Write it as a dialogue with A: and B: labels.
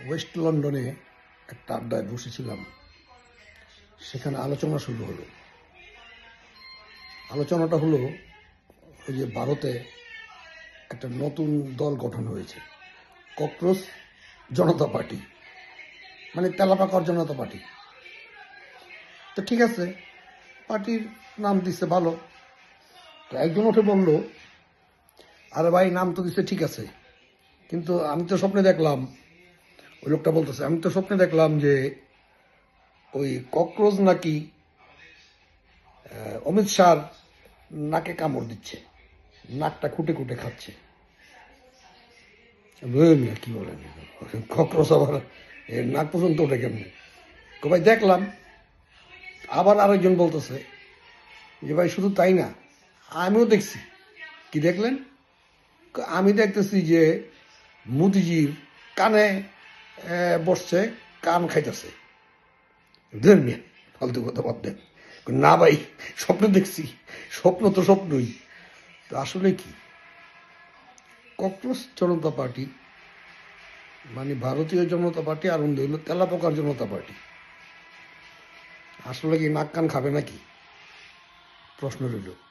A: West লন্ডনে একটা আড্ডায় বসেছিলাম। সেখানে আলোচনা শুরু হলো। আলোচনাটা হলো ওই যে ভারতে একটা নতুন দল গঠন হয়েছে, ককরোচ জনতা পার্টি, মানে তেলাপাকড় জনতা পার্টি। তো ঠিক আছে, পার্টির নাম দিচ্ছে ভালো। তো একজন উঠে বলল, আরে ভাই নাম তো দিচ্ছে ঠিক আছে, কিন্তু আমি তো স্বপ্নে দেখলাম, ওই লোকটা বলতেছে, আমি তো স্বপ্নে দেখলাম যে ওই ককরোচ নাকি অমিত শাহর নাকে কামড় দিচ্ছে, নাকটা খুঁটে খুঁটে খাচ্ছে। কি বলেন, ককরোচ আবার এর নাক পর্যন্ত ওঠে কেমনে? তো ভাই দেখলাম। আবার আরেকজন বলতেছে যে ভাই শুধু তাই না, আমিও দেখছি। কি দেখলেন? আমি দেখতেছি যে মোদিজির কানে বসছে, কান খাইতেছে। দেন মিয়া, ফালতু কথা বাদ দেন। না ভাই, স্বপ্ন দেখছি। স্বপ্ন তো স্বপ্নই। তো আসলে কি, ককরোচ জনতা পার্টি মানে ভারতীয় জনতা পার্টি, আর অন্য হলো তেলাপোকার জনতা পার্টি। আসলে কি নাক কান খাবে নাকি? প্রশ্ন রইল।